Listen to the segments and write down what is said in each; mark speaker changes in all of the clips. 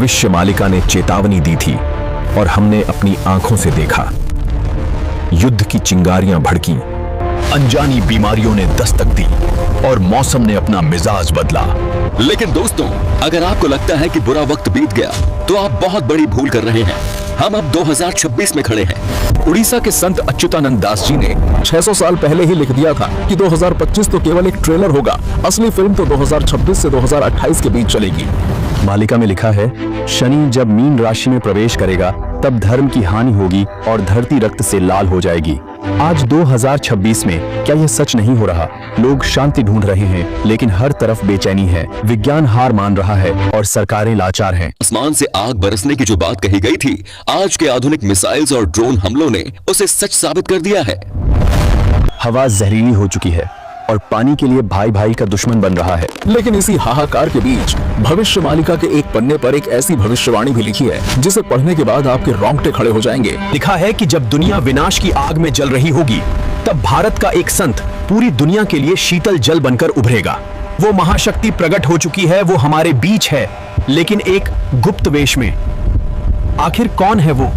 Speaker 1: भविष्य मालिका ने चेतावनी दी थी और हमने अपनी आंखों से देखा। युद्ध की चिंगारियां भड़कीं, अनजानी बीमारियों ने दस्तक दी और मौसम ने अपना मिजाज बदला।
Speaker 2: लेकिन दोस्तों, अगर आपको लगता है कि बुरा वक्त बीत गया तो आप बहुत बड़ी भूल कर रहे हैं। हम अब 2026 में खड़े हैं।
Speaker 1: उड़ीसा के संत अच्युतानंद दास जी ने 600 साल पहले ही लिख दिया था कि 2025 तो केवल एक ट्रेलर होगा, असली फिल्म तो 2026 से 2028 के बीच चलेगी।
Speaker 3: मालिका में लिखा है, शनि जब मीन राशि में प्रवेश करेगा तब धर्म की हानि होगी और धरती रक्त से लाल हो जाएगी। आज 2026 में क्या यह सच नहीं हो रहा? लोग शांति ढूंढ रहे हैं, लेकिन हर तरफ बेचैनी है। विज्ञान हार मान रहा है और सरकारें लाचार हैं।
Speaker 2: आसमान से आग बरसने की जो बात कही गई थी, आज के आधुनिक मिसाइल्स और ड्रोन हमलों ने उसे सच साबित कर दिया है।
Speaker 3: हवा जहरीली हो चुकी है और पानी के लिए भाई भाई का दुश्मन बन रहा है।
Speaker 1: लेकिन इसी हाहाकार के बीच भविष्य मालिका के एक पन्ने पर एक ऐसी भविष्यवाणी भी लिखी है जिसे पढ़ने के बाद आपके रोंगटे खड़े हो जाएंगे।
Speaker 4: लिखा है कि जब दुनिया विनाश की आग में जल रही होगी, तब भारत का एक संत पूरी दुनिया के लिए शीतल जल बनकर उभरेगा। वो महाशक्ति प्रकट हो चुकी है, वो हमारे बीच है, लेकिन एक गुप्त वेश में। आखिर कौन है वो?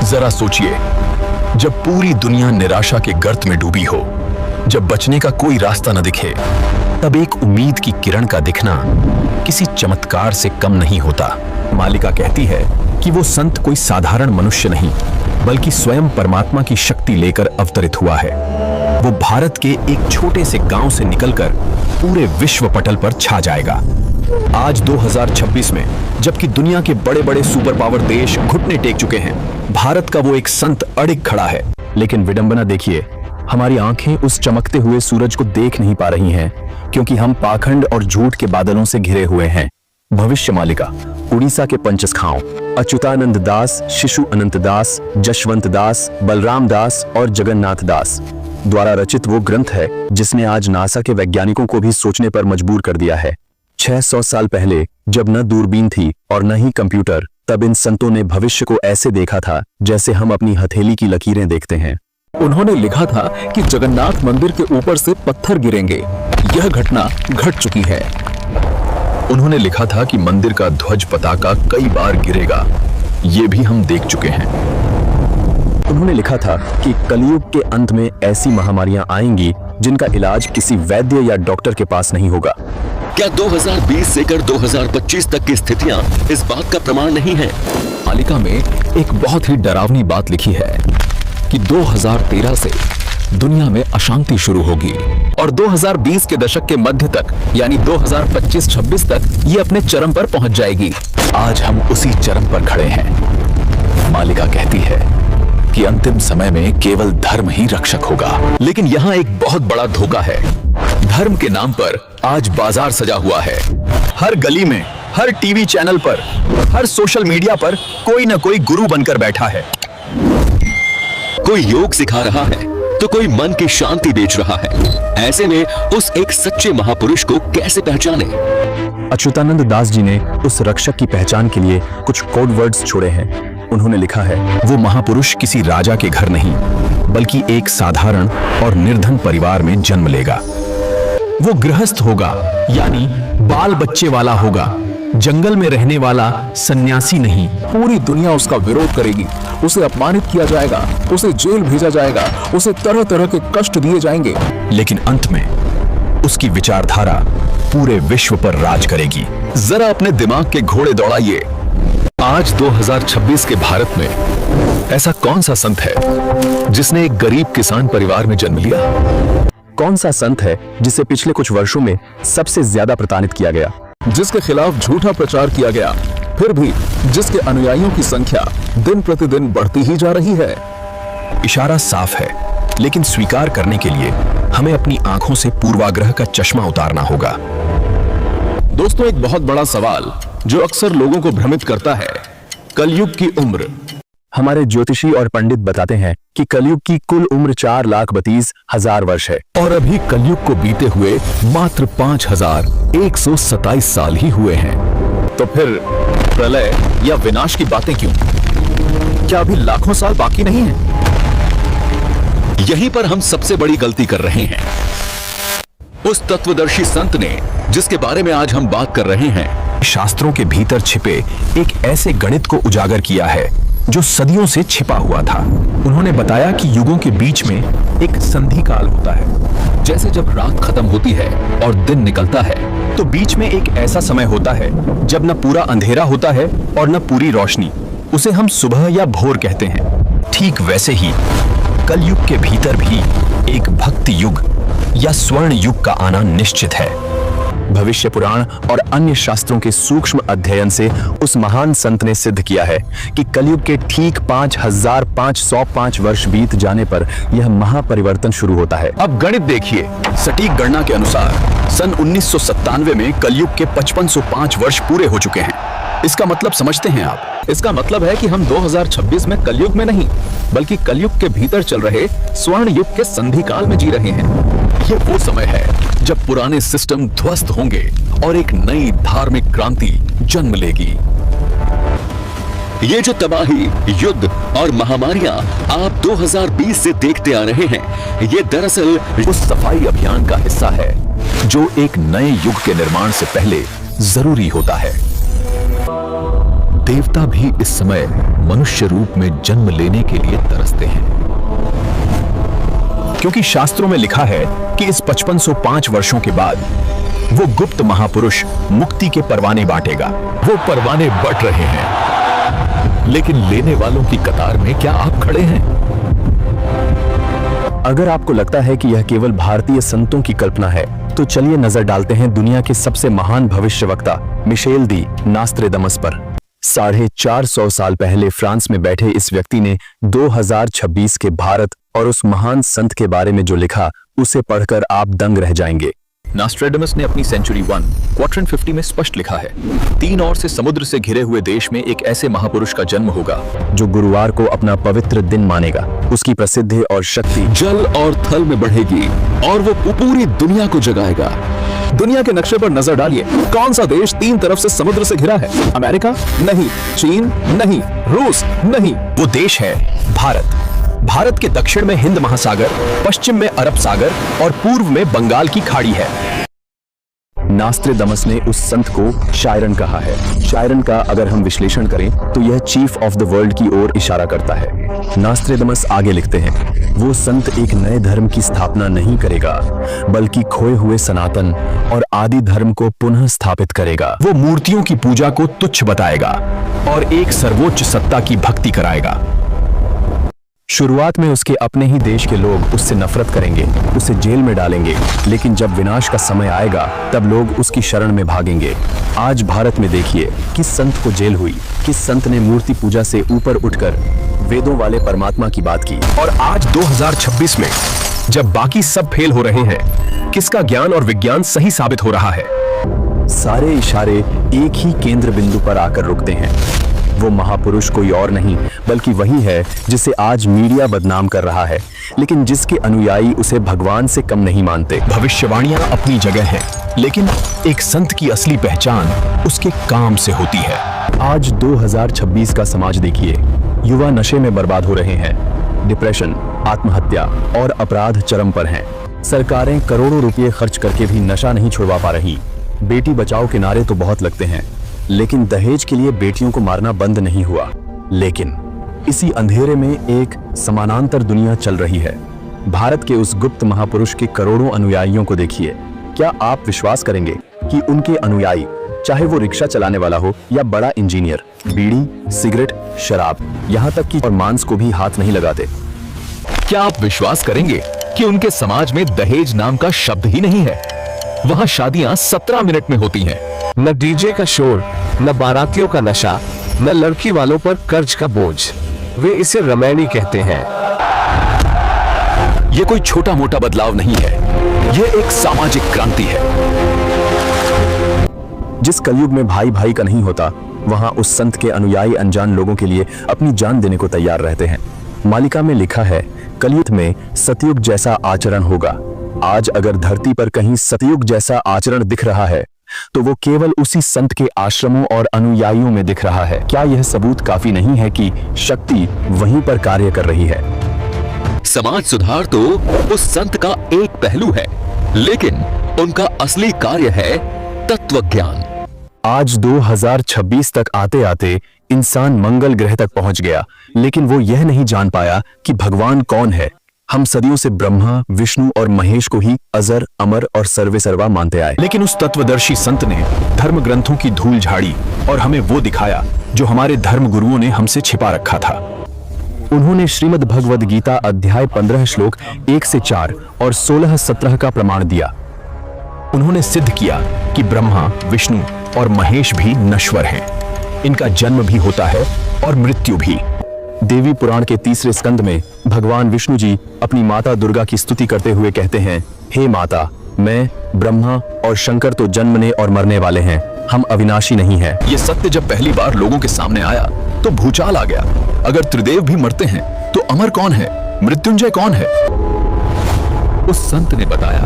Speaker 1: जरा सोचिए, जब पूरी दुनिया निराशा के गर्त में डूबी हो, जब बचने का कोई रास्ता न दिखे, तब एक उम्मीद की किरण का दिखना किसी चमत्कार से कम नहीं होता। मालिका कहती है कि वो संत कोई साधारण मनुष्य नहीं, बल्कि स्वयं परमात्मा की शक्ति लेकर अवतरित हुआ है। वो भारत के एक छोटे से गांव से निकलकर पूरे विश्व पटल पर छा जाएगा। आज 2026 में, जबकि दुनिया के बड़े बड़े सुपर पावर देश घुटने टेक चुके हैं, भारत का वो एक संत अड़िग खड़ा है।
Speaker 3: लेकिन विडंबना देखिए, हमारी आंखें उस चमकते हुए सूरज को देख नहीं पा रही हैं, क्योंकि हम पाखंड और झूठ के बादलों से घिरे हुए हैं। भविष्य मालिका उड़ीसा के पंचसखाओं अच्युतानंद दास, शिशु अनंत दास, जशवंत दास, बलराम दास और जगन्नाथ दास द्वारा रचित वो ग्रंथ है जिसने आज नासा के वैज्ञानिकों को भी सोचने पर मजबूर कर दिया है। 600 साल पहले, जब न दूरबीन थी और न ही कंप्यूटर, तब इन संतों ने भविष्य को ऐसे देखा था जैसे हम अपनी हथेली की लकीरें देखते हैं।
Speaker 1: उन्होंने लिखा था कि जगन्नाथ मंदिर के ऊपर से पत्थर गिरेंगे। यह घटना घट चुकी है। उन्होंने लिखा था कि मंदिर का ध्वज पताका कई बार गिरेगा। ये भी हम देख चुके हैं।
Speaker 3: उन्होंने लिखा था कि कलयुग के अंत में ऐसी महामारियां आएंगी जिनका इलाज किसी वैद्य या डॉक्टर के पास नहीं होगा।
Speaker 2: क्या 2020 से कर 2025 तक की स्थितियां इस बात का प्रमाण नहीं है?
Speaker 1: मालिका में एक बहुत ही डरावनी बात लिखी है कि 2013 से दुनिया में अशांति शुरू होगी और 2020 के दशक के मध्य तक, यानी 2025-26 तक ये अपने चरम पर पहुंच जाएगी। आज हम उसी चरम पर खड़े हैं। मालिका कहती है कि अंतिम समय में केवल धर्म ही रक्षक होगा। लेकिन यहाँ एक बहुत बड़ा धोखा है। धर्म के नाम पर आज बाजार सजा हुआ है। हर गली में, हर टीवी चैनल पर, हर सोशल मीडिया पर कोई न कोई गुरु बनकर बैठा है।
Speaker 2: कोई योग सिखा रहा है तो कोई मन की शांति बेच रहा है। ऐसे में उस एक सच्चे महापुरुष को कैसे पहचाने?
Speaker 3: अच्युतानंद दास जी ने उस रक्षक की पहचान के लिए कुछ कोड वर्ड्स छोड़े हैं। उन्होंने लिखा है,
Speaker 1: वो महापुरुष किसी राजा के घर नहीं, बल्कि एक साधारण और निर्धन परिवार में जन्म लेगा। वो गृहस्थ होगा, यानी बाल बच्चे वाला होगा, जंगल में रहने वाला सन्यासी नहीं। पूरी दुनिया उसका विरोध करेगी, उसे अपमानित किया जाएगा, उसे जेल भेजा जाएगा, उसे तरह तरह के कष्ट दिए जाएंगे, लेकिन अंत में उसकी विचारधारा पूरे विश्व पर राज करेगी। जरा अपने दिमाग के घोड़े दौड़ाइए। आज 2026 के भारत में ऐसा कौन सा संत है जिसने एक गरीब किसान परिवार में जन्म लिया?
Speaker 3: कौन सा संत है जिसे पिछले कुछ वर्षों में सबसे ज्यादा प्रताड़ित किया गया,
Speaker 1: जिसके खिलाफ झूठा प्रचार किया गया, फिर भी जिसके अनुयायियों की संख्या दिन प्रतिदिन बढ़ती ही जा रही है? इशारा साफ है, लेकिन स्वीकार करने के लिए हमें अपनी आंखों से पूर्वाग्रह का चश्मा उतारना होगा। दोस्तों, एक बहुत बड़ा सवाल जो अक्सर लोगों को भ्रमित करता है, कलयुग की उम्र।
Speaker 3: हमारे ज्योतिषी और पंडित बताते हैं कि कलयुग की कुल उम्र 4,32,000 वर्ष है
Speaker 1: और अभी कलयुग को बीते हुए मात्र 5,127 साल ही हुए हैं। तो फिर प्रलय या विनाश की बातें क्यों? क्या अभी लाखों साल बाकी नहीं है?
Speaker 2: यहीं पर हम सबसे बड़ी गलती कर रहे हैं। उस तत्वदर्शी संत ने, जिसके बारे में आज हम बात कर रहे हैं,
Speaker 1: शास्त्रों के भीतर छिपे एक ऐसे गणित को उजागर किया है जो सदियों से छिपा हुआ था। उन्होंने बताया कि युगों के बीच में एक संधि काल होता है।
Speaker 2: जैसे जब रात खत्म होती है और दिन निकलता है,
Speaker 1: तो बीच में एक ऐसा समय होता है जब न पूरा अंधेरा होता है और न पूरी रोशनी। उसे हम सुबह या भोर कहते हैं। ठीक वैसे ही कलयुग के भीतर भी एक भक्ति युग या स्वर्ण युग का आना निश्चित है।
Speaker 3: भविष्य पुराण और अन्य शास्त्रों के सूक्ष्म अध्ययन से उस महान संत ने सिद्ध किया है कि कलयुग के ठीक 5505 वर्ष बीत जाने पर यह महापरिवर्तन शुरू होता है।
Speaker 1: अब गणित देखिए। सटीक गणना के अनुसार सन 1997 में कलयुग के 5505 वर्ष पूरे हो चुके हैं। इसका मतलब समझते हैं आप?
Speaker 4: इसका मतलब है कि हम 2026 में कलयुग में नहीं, बल्कि कलयुग के भीतर चल रहे स्वर्ण युग के संधि काल में जी रहे हैं।
Speaker 1: ये वो समय है जब पुराने सिस्टम ध्वस्त होंगे और एक नई धार्मिक क्रांति जन्म लेगी।
Speaker 2: ये जो तबाही, युद्ध और महामारियां आप 2020 से देखते आ रहे हैं, ये दरअसल
Speaker 1: उस सफाई अभियान का हिस्सा है जो एक नए युग के निर्माण से पहले जरूरी होता है। देवता भी इस समय मनुष्य रूप में जन्म लेने के लिए तरसते हैं, क्योंकि शास्त्रों में लिखा है कि इस 5505 वर्षों के बाद वो गुप्त महापुरुष मुक्ति के परवाने बांटेगा। वो परवाने बट रहे हैं, लेकिन लेने वालों की कतार में क्या आप खड़े हैं?
Speaker 3: अगर आपको लगता है कि यह केवल भारतीय संतों की कल्पना है, तो चलिए नजर डालते हैं दुनिया के सबसे महान भविष्यवक्ता मिशेल दी नास्त्रेदमस पर। 450 साल पहले फ्रांस में बैठे इस व्यक्ति ने 2026 के भारत और उस महान संत के बारे में जो लिखा, उसे पढ़कर आप दंग रह जाएंगे।
Speaker 4: नास्ट्रेडमस ने अपनी सेंचुरी 1 क्वाड्रेंट 50 में स्पष्ट लिखा है, 3 ओर से समुद्र से घिरे हुए देश में एक ऐसे महापुरुष का जन्म होगा
Speaker 3: जो गुरुवार को अपना पवित्र दिन मानेगा। उसकी प्रसिद्धि और शक्ति
Speaker 2: जल और थल में बढ़ेगी और वो पूरी दुनिया को जगाएगा।
Speaker 4: दुनिया के नक्शे पर नजर डालिए। कौन सा देश 3 तरफ से समुद्र से घिरा है? अमेरिका नहीं, चीन नहीं, रूस नहीं।
Speaker 1: वो देश है भारत। भारत के दक्षिण में हिंद महासागर, पश्चिम में अरब सागर और पूर्व में बंगाल की खाड़ी है।
Speaker 3: नास्त्रेदमस ने उस संत को शायरन कहा है। शायरन का अगर हम विश्लेषण करें तो यह चीफ ऑफ द वर्ल्ड की ओर इशारा करता है। नास्त्रेदमस आगे लिखते हैं, वो संत एक नए धर्म की स्थापना नहीं करेगा, बल्कि खोए हुए सनातन और आदि धर्म को पुनः स्थापित करेगा।
Speaker 1: वो मूर्तियों की पूजा को तुच्छ बताएगा और एक सर्वोच्च सत्ता की भक्ति कराएगा।
Speaker 3: शुरुआत में उसके अपने ही देश के लोग उससे नफरत करेंगे, उसे जेल में डालेंगे, लेकिन जब विनाश का समय आएगा तब लोग उसकी शरण में भागेंगे। आज भारत में देखिए किस संत को जेल हुई, किस संत ने मूर्ति पूजा से ऊपर उठकर वेदों वाले परमात्मा की बात की।
Speaker 1: और आज 2026 में जब बाकी सब फेल हो रहे हैं, किसका ज्ञान और विज्ञान सही साबित हो रहा है?
Speaker 3: सारे इशारे एक ही केंद्र बिंदु पर आकर रुकते हैं। वो महापुरुष कोई और नहीं बल्कि वही है जिसे आज मीडिया बदनाम कर रहा है, लेकिन जिसके अनुयायी उसे भगवान से कम नहीं मानते।
Speaker 1: भविष्यवाणियां अपनी जगह हैं, लेकिन एक संत की असली पहचान उसके काम से होती है।
Speaker 3: आज 2026 का समाज देखिए। युवा नशे में बर्बाद हो रहे हैं, डिप्रेशन, आत्महत्या और अपराध चरम पर हैं। सरकारें करोड़ों रुपए खर्च करके भी नशा नहीं छुड़वा पा रही। बेटी बचाओ के नारे तो बहुत लगते हैं, लेकिन दहेज के लिए बेटियों को मारना बंद नहीं हुआ। लेकिन इसी अंधेरे में एक समानांतर दुनिया चल रही है। भारत के उस गुप्त महापुरुष के करोड़ों अनुयायियों को देखिए। क्या आप विश्वास करेंगे कि उनके अनुयायी, चाहे वो रिक्शा चलाने वाला हो या बड़ा इंजीनियर, बीड़ी, सिगरेट, शराब, यहाँ तक कि और मांस को भी हाथ नहीं लगाते?
Speaker 4: क्या आप विश्वास करेंगे कि उनके समाज में दहेज नाम का शब्द ही नहीं है? वहां शादियां 17 मिनट में होती हैं।
Speaker 5: न डीजे का शोर, न बारातियों का नशा, न लड़की वालों पर कर्ज का बोझ। वे इसे रमैनी कहते हैं।
Speaker 1: यह कोई छोटा मोटा बदलाव नहीं है, यह एक सामाजिक क्रांति है।
Speaker 3: जिस कलयुग में भाई भाई का नहीं होता, वहां उस संत के अनुयायी अनजान लोगों के लिए अपनी जान देने को तैयार रहते हैं। मालिका में लिखा है, कलयुग में सतयुग जैसा आचरण होगा। आज अगर धरती पर कहीं सतयुग जैसा आचरण दिख रहा है, तो वो केवल उसी संत के आश्रमों और अनुयायियों में दिख रहा है। क्या यह सबूत काफी नहीं है कि शक्ति वहीं पर कार्य कर रही है?
Speaker 2: समाज सुधार तो उस संत का एक पहलू है, लेकिन उनका असली कार्य है तत्व ज्ञान।
Speaker 3: आज 2026 तक आते आते इंसान मंगल ग्रह तक पहुंच गया, लेकिन वो यह नहीं जान पाया कि भगवान कौन है। हम सदियों से ब्रह्मा, विष्णु और महेश को ही अजर, अमर और सर्वे सर्वा मानते आए।
Speaker 1: लेकिन उस तत्वदर्शी संत ने धर्म ग्रंथों की धूल झाड़ी और हमें वो दिखाया जो हमारे धर्म गुरुओं ने हमसे छिपा रखा था।
Speaker 3: उन्होंने श्रीमद् भगवद गीता अध्याय 15 श्लोक 1 से 4 और 16-17 का प्रमाण दिया।
Speaker 1: उन्होंने सिद्ध किया कि ब्रह्मा, विष्णु और महेश भी नश्वर हैं। इनका जन्म भी होता है और मृत्यु भी।
Speaker 3: देवी पुराण के 3रे स्कंद में भगवान विष्णु जी अपनी माता दुर्गा की स्तुति करते हुए कहते हैं, हे माता, मैं, ब्रह्मा और शंकर तो जन्मने और मरने वाले हैं, हम अविनाशी नहीं हैं।
Speaker 1: ये सत्य जब पहली बार लोगों के सामने आया तो भूचाल आ गया। अगर त्रिदेव भी मरते हैं तो अमर कौन है, मृत्युंजय कौन है? उस संत ने बताया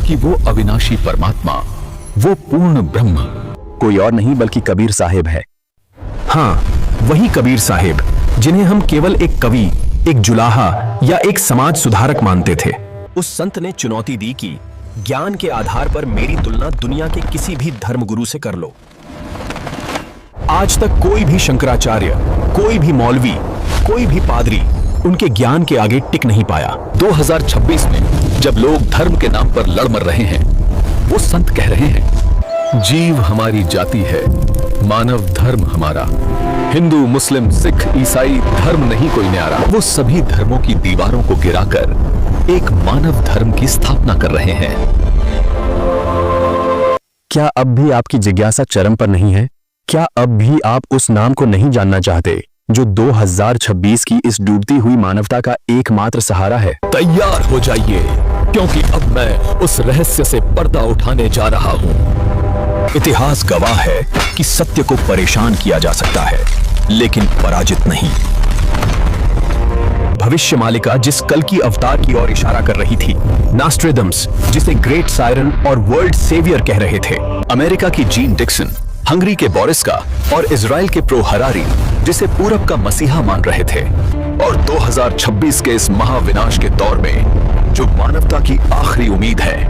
Speaker 1: कि वो अविनाशी परमात्मा, वो पूर्ण ब्रह्म
Speaker 3: कोई और नहीं बल्कि कबीर साहिब है।
Speaker 1: हाँ, वही कबीर साहिब जिन्हें हम केवल एक कवि, एक जुलाहा या एक समाज सुधारक मानते थे। उस संत ने चुनौती दी कि ज्ञान के आधार पर मेरी तुलना दुनिया के किसी भी धर्मगुरु से कर लो। आज तक कोई भी शंकराचार्य, कोई भी मौलवी, कोई भी पादरी उनके ज्ञान के आगे टिक नहीं पाया। 2026 में जब लोग धर्म के नाम पर लड़ मर रहे हैं, वो संत कह रहे हैं, जीव हमारी जाति है, मानव धर्म हमारा। हिंदू, मुस्लिम, सिख, ईसाई धर्म नहीं कोई न्यारा। वो सभी धर्मों की दीवारों को गिराकर एक मानव धर्म की स्थापना कर रहे हैं।
Speaker 3: क्या अब भी आपकी जिज्ञासा चरम पर नहीं है? क्या अब भी आप उस नाम को नहीं जानना चाहते जो 2026 की इस डूबती हुई मानवता का एकमात्र सहारा है?
Speaker 1: तैयार हो जाइए, क्योंकि अब मैं उस रहस्य से पर्दा उठाने जा रहा हूं। इतिहास गवाह है कि सत्य को परेशान किया जा सकता है, लेकिन पराजित नहीं। भविष्यमालिका जिस कल की अवतार की ओर इशारा कर रही थी, नास्ट्रेडम्स जिसे ग्रेट सायरन और वर्ल्ड सेवियर कह रहे थे, अमेरिका की जीन डिक्सन, हंगरी के बोरिस्का और इजराइल के प्रो हरारी जिसे पूरब का मसीहा मान रहे थे, और 2026 के इस महाविनाश के दौर में जो मानवता की आखिरी उम्मीद है,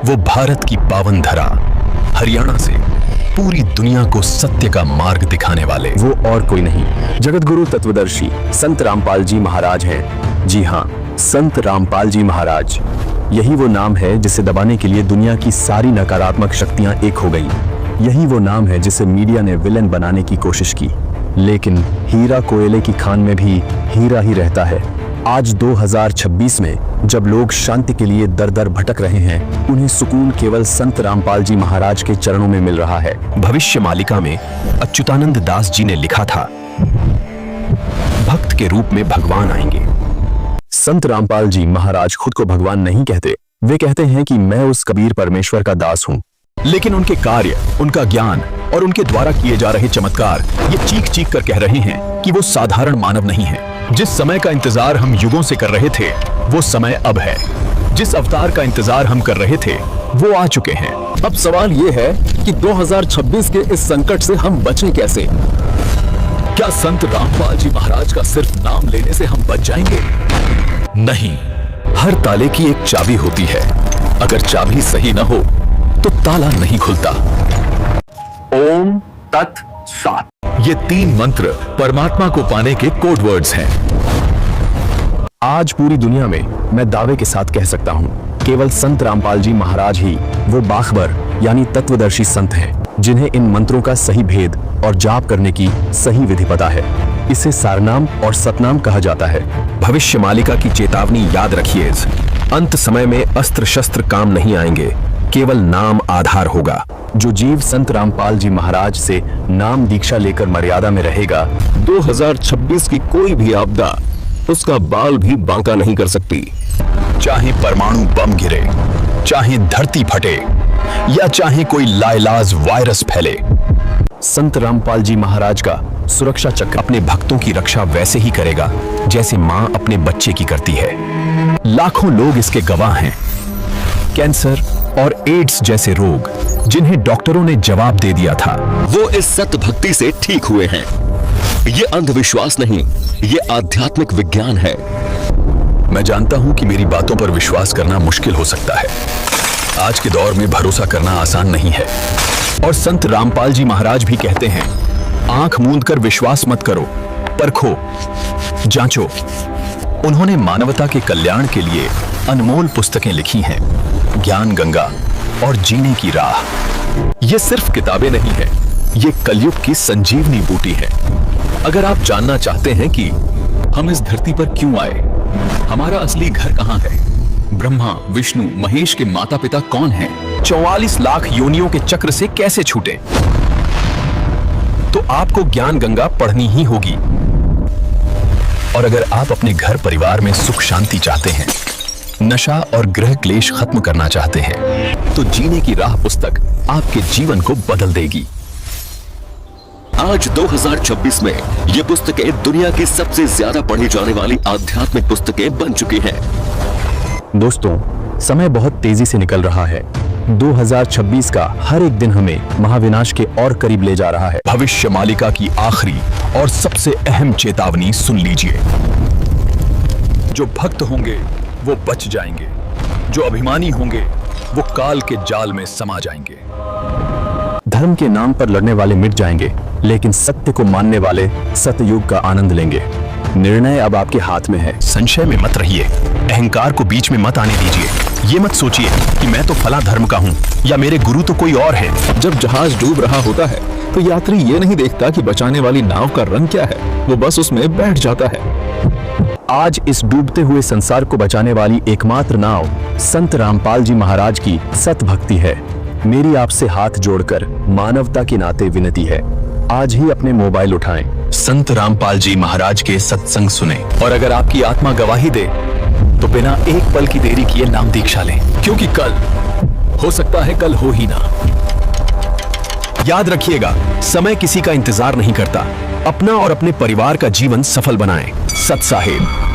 Speaker 1: वो भारत की पावन धरा हरियाणा से पूरी दुनिया को सत्य का मार्ग दिखाने वाले
Speaker 3: वो और कोई नहीं, जगतगुरु तत्वदर्शी संत रामपाल जी महाराज हैं। जी हाँ, संत रामपाल जी महाराज। यही वो नाम है जिसे दबाने के लिए दुनिया की सारी नकारात्मक शक्तियां एक हो गई। यही वो नाम है जिसे मीडिया ने विलेन बनाने की कोशिश की, लेकिन हीरा कोयले की खान में भी हीरा ही रहता है। आज 2026 में जब लोग शांति के लिए दर दर भटक रहे हैं, उन्हें सुकून केवल संत रामपाल जी महाराज के चरणों में मिल रहा है।
Speaker 1: भविष्यमालिका में अच्युतानंद दास जी ने लिखा था, भक्त के रूप में भगवान आएंगे।
Speaker 3: संत रामपाल जी महाराज खुद को भगवान नहीं कहते, वे कहते हैं कि मैं उस कबीर परमेश्वर का दास हूँ।
Speaker 1: लेकिन उनके कार्य, उनका ज्ञान और उनके द्वारा किए जा रहे चमत्कार ये चीख चीख कर कह रहे हैं कि वो साधारण मानव नहीं है। जिस समय का इंतजार हम युगों से कर रहे थे, वो समय अब है। जिस अवतार का इंतजार हम कर रहे थे, वो आ चुके हैं।
Speaker 4: अब सवाल ये है कि 2026 के इस संकट से हम बचें कैसे? क्या संत रामपाल जी महाराज का सिर्फ नाम लेने से हम बच जाएंगे? नहीं, हर ताले की एक चाबी होती है। अगर चाबी सही न हो तो ताला नहीं खुलता।
Speaker 3: ओम तत् सात।
Speaker 1: ये 3 मंत्र परमात्मा को पाने के कोड वर्ड्स हैं।
Speaker 3: आज पूरी दुनिया में मैं दावे के साथ कह सकता हूँ, केवल संत रामपाल जी महाराज ही वो बाखबर यानी तत्वदर्शी संत हैं, जिन्हें इन मंत्रों का सही भेद और जाप करने की सही विधि पता है। इसे सारनाम और सतनाम कहा जाता है।
Speaker 1: भविष्यमालिका की चेतावनी याद रखिए, अंत समय में अस्त्र शस्त्र काम नहीं आएंगे, केवल नाम आधार होगा।
Speaker 3: जो जीव संत रामपाल जी महाराज से नाम दीक्षा लेकर मर्यादा में रहेगा,
Speaker 1: 2026 की कोई भी आपदा उसका बाल भी बांका नहीं कर सकती। चाहे परमाणु बम गिरे, चाहे धरती फटे, या चाहे कोई लाइलाज वायरस फैले,
Speaker 3: संत रामपाल जी महाराज का सुरक्षा चक्र
Speaker 1: अपने भक्तों की रक्षा वैसे ही करेगा जैसे मां अपने बच्चे की करती है। लाखों लोग इसके गवाह हैं। कैंसर और एड्स जैसे रोग जिन्हें डॉक्टरों ने जवाब दे दिया था,
Speaker 2: वो इस सत्य भक्ति से ठीक हुए हैं। ये अंधविश्वास नहीं, ये आध्यात्मिक विज्ञान है।
Speaker 1: मैं जानता हूं कि मेरी बातों पर विश्वास करना मुश्किल हो सकता है। आज के दौर में भरोसा करना आसान नहीं है।
Speaker 4: और संत रामपाल जी महाराज भी कहते हैं, आंख मूंद कर विश्वास मत करो, परखो, जांचो। उन्होंने मानवता के कल्याण के लिए अनमोल पुस्तकें लिखी हैं, ज्ञान गंगा और जीने की राह। ये सिर्फ किताबें नहीं है, ये कलयुग की संजीवनी बूटी है। अगर आप जानना चाहते हैं कि हम इस धरती पर क्यों आए, हमारा असली घर कहां है, ब्रह्मा विष्णु महेश के माता पिता कौन हैं, 44 लाख योनियों के चक्र से कैसे छूटे, तो आपको ज्ञान गंगा पढ़नी ही होगी। और अगर आप अपने घर परिवार में सुख शांति चाहते हैं, नशा और गृह क्लेश खत्म करना चाहते हैं, तो जीने की राह पुस्तक आपके जीवन को बदल देगी।
Speaker 2: आज 2026 में ये पुस्तकें दुनिया की सबसे ज्यादा पढ़ी जाने वाली आध्यात्मिक पुस्तकें बन चुकी हैं।
Speaker 3: दोस्तों, समय बहुत तेजी से निकल रहा है। 2026 का हर एक दिन हमें महाविनाश के और करीब ले जा रहा है।
Speaker 4: भविष्य मालिका की आखिरी और सबसे अहम चेतावनी सुन लीजिए। जो भक्त होंगे वो बच जाएंगे, जो अभिमानी होंगे वो काल के जाल में समा जाएंगे।
Speaker 3: धर्म के नाम पर लड़ने वाले मिट जाएंगे, लेकिन सत्य को मानने वाले सतयुग का आनंद लेंगे। निर्णय अब आपके हाथ में है।
Speaker 4: संशय में मत रहिए, अहंकार को बीच में मत आने दीजिए। ये मत सोचिए कि मैं तो फला धर्म का हूँ या मेरे गुरु तो कोई और है।
Speaker 1: जब जहाज डूब रहा होता है तो यात्री ये नहीं देखता कि बचाने वाली नाव का रंग क्या है, वो बस उसमें बैठ जाता है।
Speaker 3: आज इस डूबते हुए संसार को बचाने वाली एकमात्र नाव संत रामपाल जी महाराज की सत भक्ति है। मेरी आपसे हाथ जोड़कर मानवता के नाते विनती है, आज ही अपने मोबाइल उठाएं,
Speaker 4: संत रामपाल जी महाराज के सत्संग सुने, और अगर आपकी आत्मा गवाही दे तो बिना एक पल की देरी किए नाम दीक्षा लें, क्योंकि कल हो सकता है कल हो ही ना। याद रखिएगा, समय किसी का इंतजार नहीं करता। अपना और अपने परिवार का जीवन सफल बनाएं। सत साहेब।